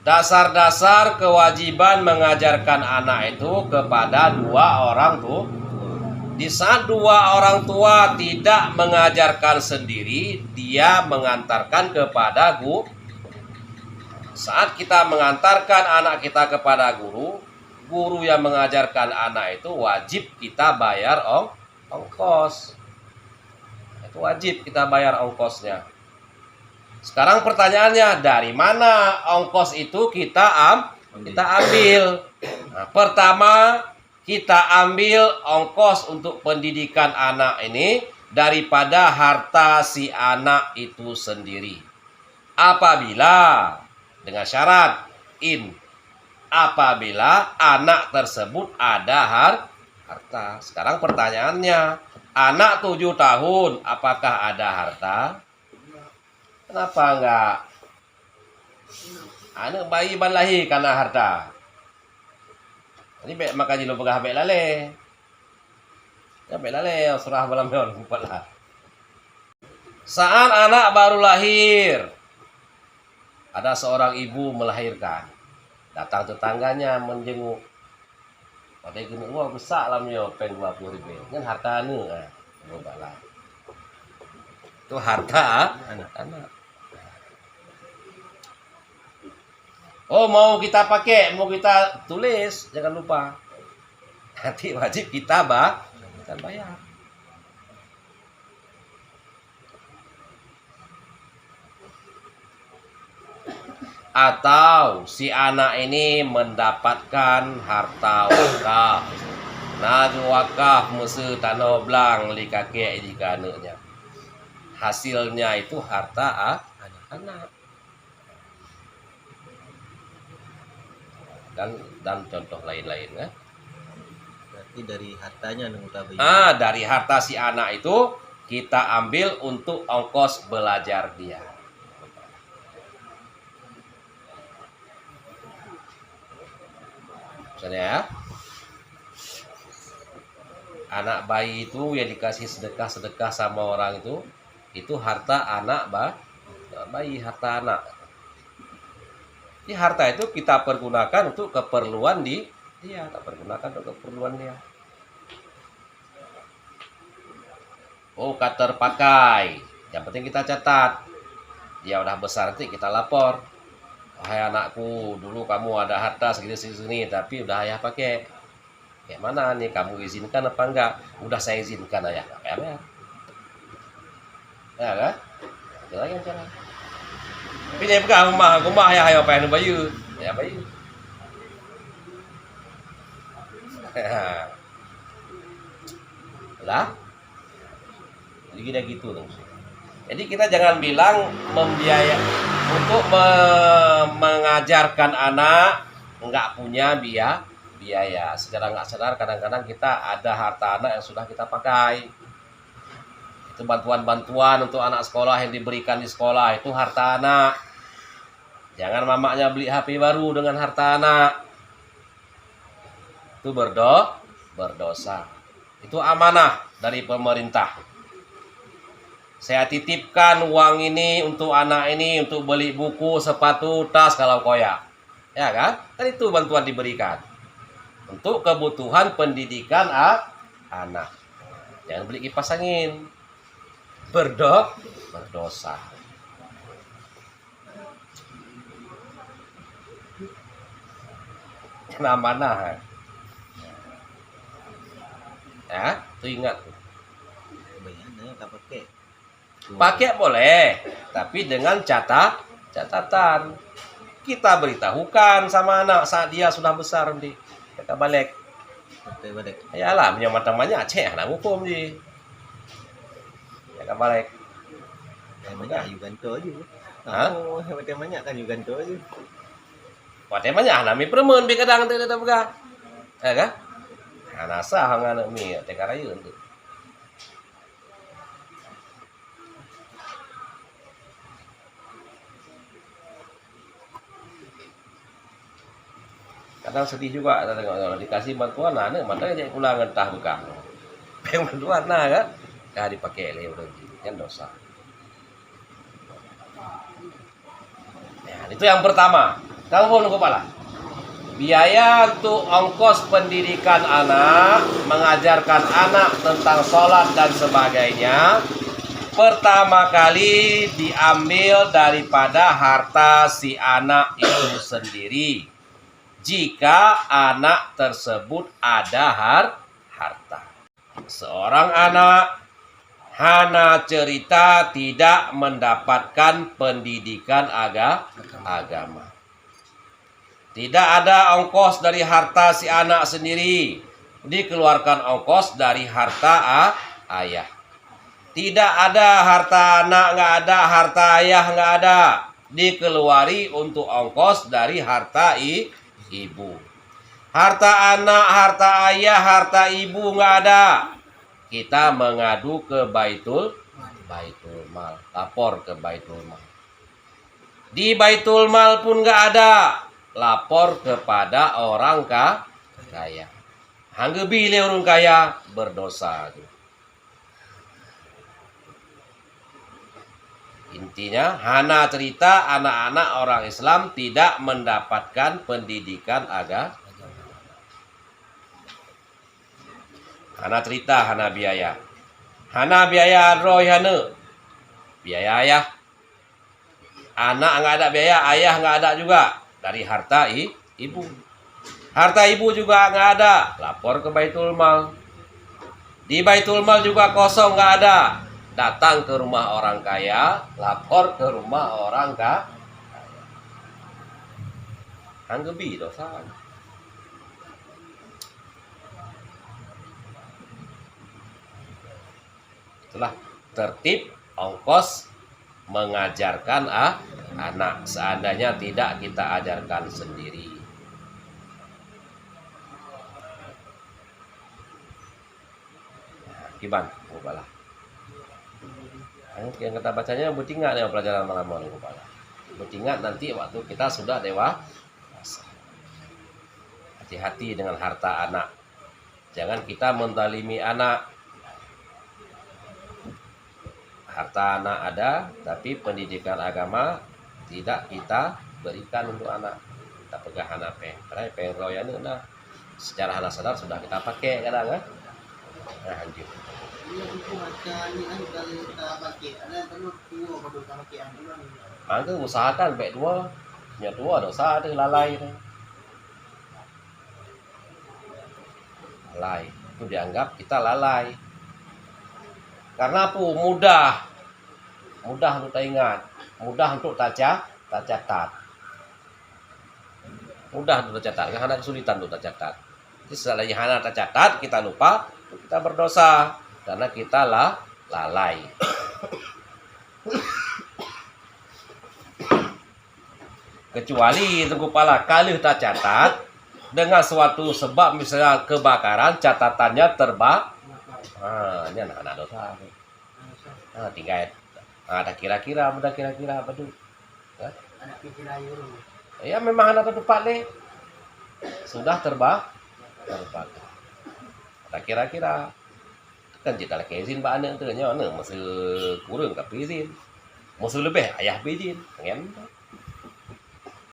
Dasar-dasar kewajiban mengajarkan anak itu kepada dua orang tua. Di saat dua orang tua tidak mengajarkan sendiri, dia mengantarkan kepada guru. Saat kita mengantarkan anak kita kepada guru, guru yang mengajarkan anak itu wajib kita bayar ongkos. Itu wajib kita bayar ongkosnya. Sekarang pertanyaannya, dari mana ongkos itu kita ambil? Nah, pertama, kita ambil ongkos untuk pendidikan anak ini daripada harta si anak itu sendiri. Apabila, dengan syarat, apabila anak tersebut ada harta. Sekarang pertanyaannya, anak 7 tahun, apakah ada harta? Kenapa enggak? Anak bayi ban lahir karena harta. Ini baik makan jilo pegah baik lale. Ya baik lale surah malam yon lah. Saat anak baru lahir, ada seorang ibu melahirkan. Datang tetangganya menjenguk. Pada kena wah besar lah mio pen 20.000. Kan harta anu lah. Itu harta anak-anak. Oh, mau kita pakai, mau kita tulis, jangan lupa. Nanti wajib kita bayar. Atau si anak ini mendapatkan harta wakaf. Nah, wakaf mesti tanah belang li kakek jika anaknya. Hasilnya itu harta anak-anak. Dan contoh lain-lain ya. Berarti dari hartanya dari harta si anak itu kita ambil untuk ongkos belajar dia. Misalnya ya, anak bayi itu yang dikasih sedekah sama orang itu harta anak bayi, harta anak. Di harta itu kita pergunakan untuk keperluan dia, tak pergunakan untuk keperluan dia. Oh, terpakai. Yang penting kita catat. Dia udah besar nanti kita lapor. Wahai anakku, dulu kamu ada harta segini, tapi udah ayah pakai. Kayak mana nih, kamu izinkan apa enggak? Udah saya izinkan ayah. Kayak ya kan? Jalan cara. Tapi dia pegang rumah ya ayo pengen bayu. Ya bayu. Lah. Jadi kita gitu dong. Jadi kita jangan bilang membiaya untuk mengajarkan anak enggak punya biaya. Secara enggak sadar kadang-kadang kita ada harta anak yang sudah kita pakai. Itu bantuan-bantuan untuk anak sekolah yang diberikan di sekolah, itu harta anak. Jangan mamaknya beli HP baru dengan harta anak. Itu berdosa. Itu amanah dari pemerintah. Saya titipkan uang ini untuk anak ini untuk beli buku, sepatu, tas kalau koyak. Ya kan? Kan itu bantuan diberikan. Untuk kebutuhan pendidikan anak. Jangan beli kipas angin. Berdosa. Kena amanah. Ya, itu ingat. Pakai boleh, tapi dengan catatan. Kita beritahukan sama anak saat dia sudah besar nanti. Kita balik. Ayalah, punya matang-matang Aceh nak hukum je. Kita balik. Banyak juga tu aja. Oh, banyak kan juga tu aja. Wadah banyak nami permen bi kadang tu dah pegang. Ya kan? Nasa hang anak mi teh karayun tu. Kadang sedih juga tengok dikasih bantuan anak matanya jadi pulang entah bekang. Pengen bantuan kan? Dah dipakai le udah kan dosa. Ya, itu yang pertama. Telepon kepala. Biaya untuk ongkos pendidikan anak, mengajarkan anak tentang sholat dan sebagainya, pertama kali diambil daripada harta si anak itu sendiri. Jika anak tersebut ada harta. Seorang anak hana cerita tidak mendapatkan pendidikan agama. Tidak ada ongkos dari harta si anak sendiri. Dikeluarkan ongkos dari harta ayah. Tidak ada harta anak, nggak ada harta ayah, nggak ada. Dikeluari untuk ongkos dari harta ibu. Harta anak, harta ayah, harta ibu nggak ada. Kita mengadu ke Baitul Mal. Lapor ke Baitul Mal. Di Baitul Mal pun nggak ada. Lapor kepada orang kaya. Hangge bile orang kaya berdosa. Intinya, hana cerita anak-anak orang Islam tidak mendapatkan pendidikan agama. Hana cerita, hana biaya. Hana biaya roy hana. Biaya ayah. Anak nggak ada biaya, ayah nggak ada juga. Dari harta ibu. Harta ibu juga nggak ada. Lapor ke Baitul Mal. Di Baitul Mal juga kosong, nggak ada. Datang ke rumah orang kaya. Lapor ke rumah orang kaya. Anggebi dosa. Itulah tertib ongkos mengajarkan anak, seandainya tidak kita ajarkan sendiri. Kiban, kepala. Yang kita bacanya betingat ya pelajaran malam ini kepala. Betingat nanti waktu kita sudah dewasa. Hati-hati dengan harta anak. Jangan kita menzalimi anak. Harta anak ada, tapi pendidikan agama tidak kita berikan untuk anak. Kita pegang anak karena pengroyan itu nah, secara anak sadar sudah kita pakai kadang kan. Nah, lanjut. Maka usahakan baik dua, punya dua dosa ada lalai itu. Lalai itu dianggap kita lalai. Karena apa? Mudah untuk tak ingat, mudah untuk tak catat. Mudah untuk tak catat, karena kesulitan untuk tak catat. Jadi setelah hana tak catat, kita lupa, kita berdosa karena kita lalai. Kecuali itu kepala kali tak catat dengan suatu sebab misalnya kebakaran, catatannya terbak. Ini anak-anak dosa. Tinggal ada kira-kira apa tuh? Ya memang anak tepat le. Sudah terbakar. Ada kira-kira. Kan kita lagi izin pak anak tu nya, masih kurang tapi izin. Masih lebih ayah izin. Pengen.